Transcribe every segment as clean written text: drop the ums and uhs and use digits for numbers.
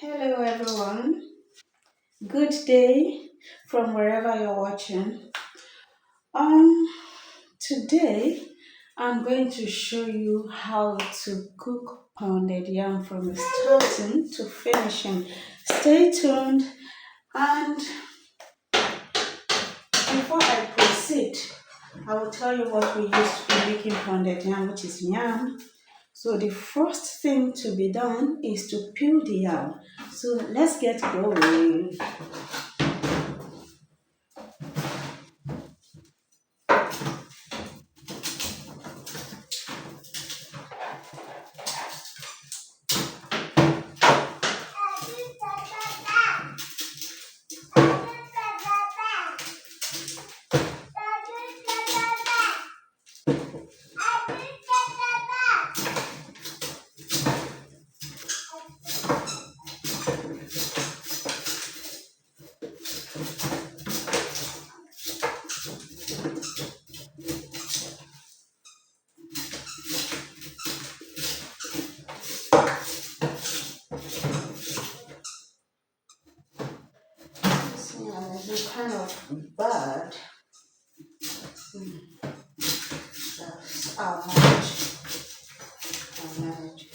Hello everyone. Good day from wherever you're watching. Um Today I'm going to show you how to cook pounded yam from starting to finishing. Stay tuned, and before I proceed, I will tell you what we use for making pounded yam, which is yam. So the first thing to be done is to peel the yam. So let's get going. This yam is kind of bad. I'll manage. I'll manage.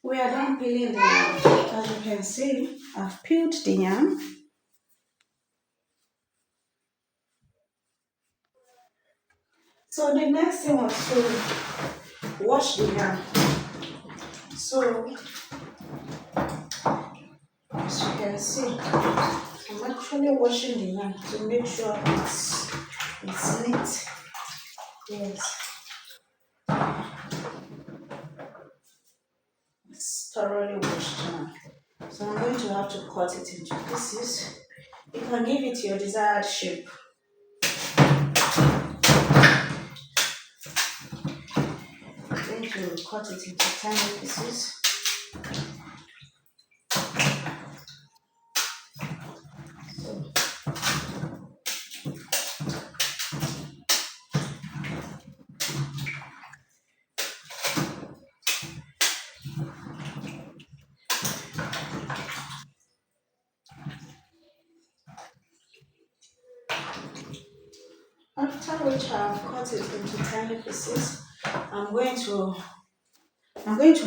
We are done peeling the yam. As you can see, I've peeled the yam. So the next thing was to wash the yam. So as you can see, I'm actually washing the yam to make sure it's neat. Yes, it's thoroughly washed now. So I'm going to have to cut it into pieces. You can give it your desired shape. I'm going to cut it into tiny pieces. So after which I have cut it into tiny pieces, I'm going to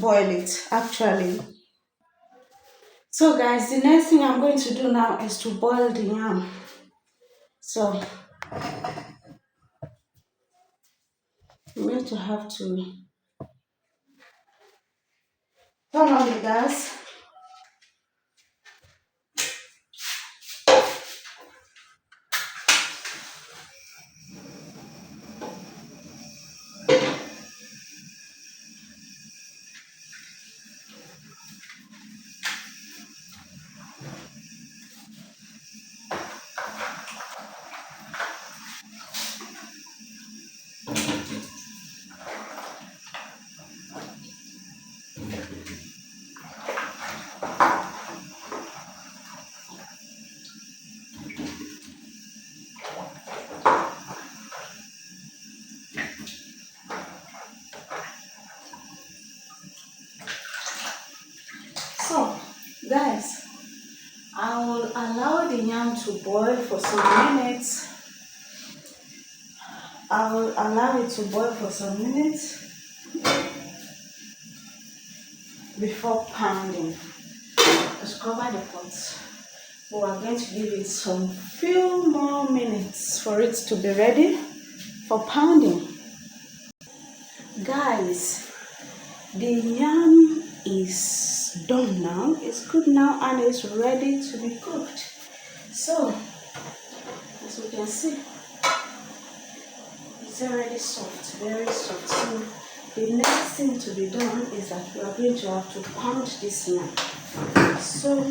boil it actually. So guys, the next thing I'm going to do now is to boil the yam. So I'm going to have to turn on the gas. So guys, I will allow the yam to boil for some minutes. I'll allow it to boil for some minutes before pounding. Just cover the pot. We are going to give it some few more minutes for it to be ready for pounding. Guys, the yam is done now. It's good now and it's ready to be cooked. So, as you can see, it's already soft, very soft. So, the next thing to be done is that we are going to have to pound this yam. So,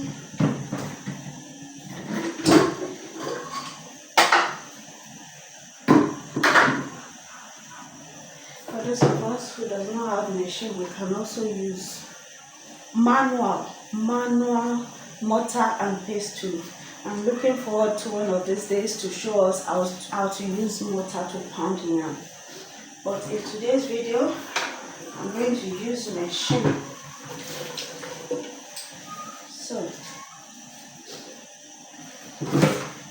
for those of us who does not have a machine, we can also use manual mortar and pestle. I'm looking forward to one of these days to show us how to use mortar to pound yam. But in today's video, I'm going to use machine.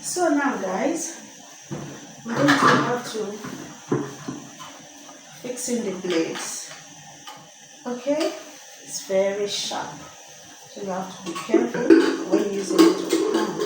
So now guys, I'm going to have to fix in the blades. Okay, it's very sharp, so you have to be careful when using it to pound.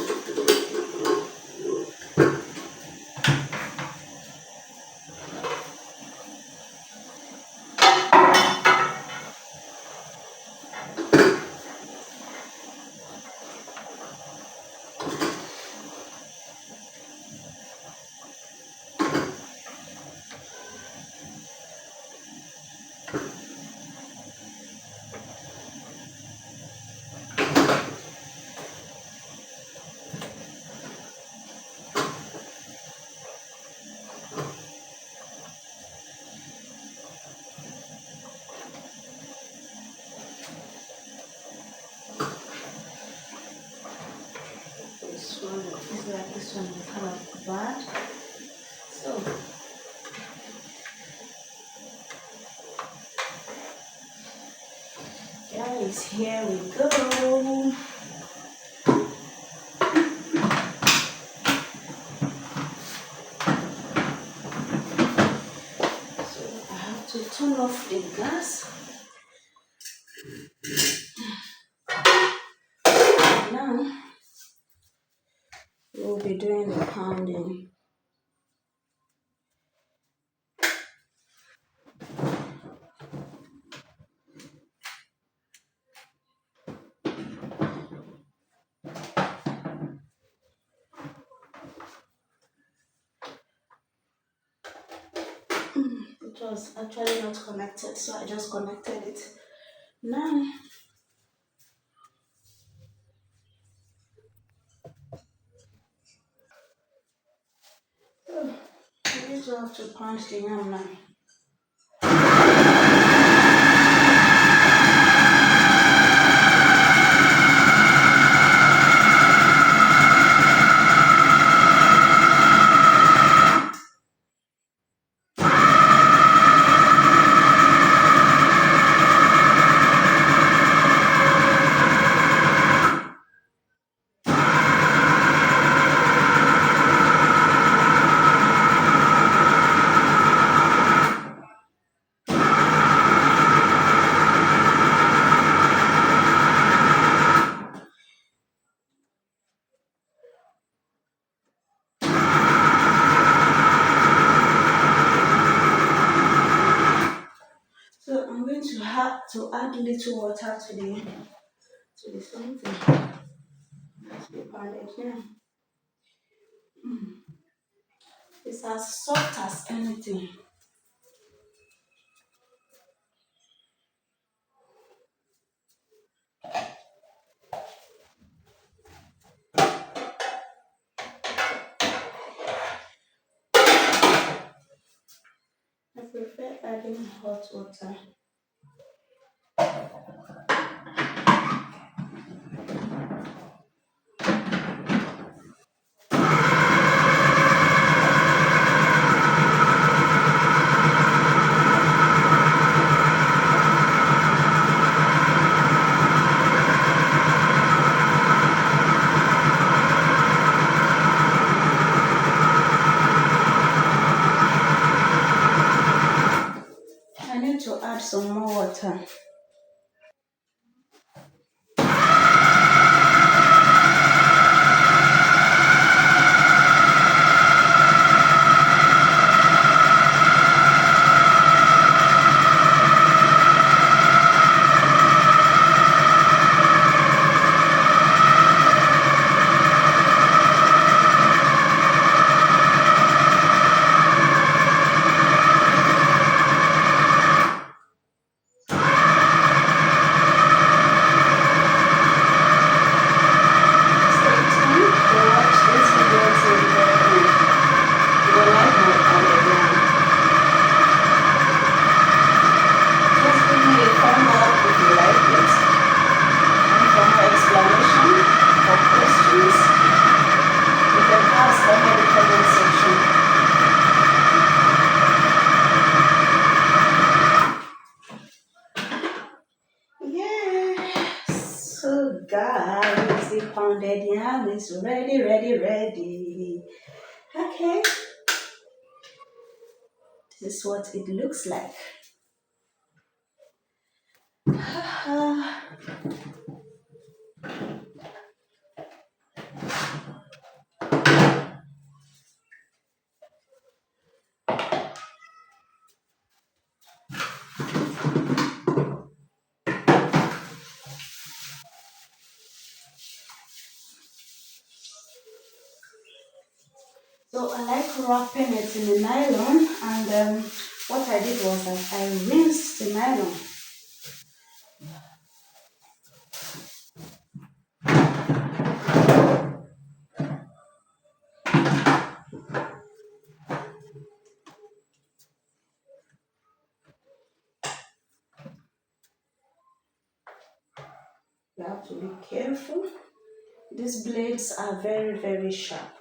This one is kind of bad. So guys, here we go. So I have to turn off the gas. Now we'll be doing the pounding. It was actually not connected, so I just connected it. Now I need to have to pound the yam now. So I'm going to have to add little water to the something. Let's be pounded now. It's as soft as anything. I prefer adding hot water. some more water. So guys, the pounded yam is ready, ready, ready. Okay, this is what it looks like. So I like wrapping it in the nylon, and what I did was that I rinsed the nylon. You have to be careful. These blades are very, very sharp.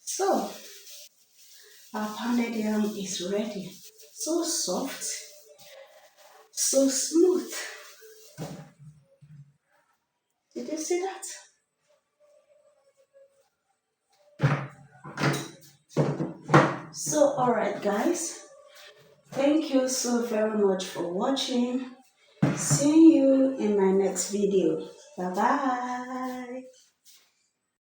So our pounded yam is ready. So soft, so smooth. Did you see that? So alright guys, thank you so very much for watching. See you in my next video. Bye bye.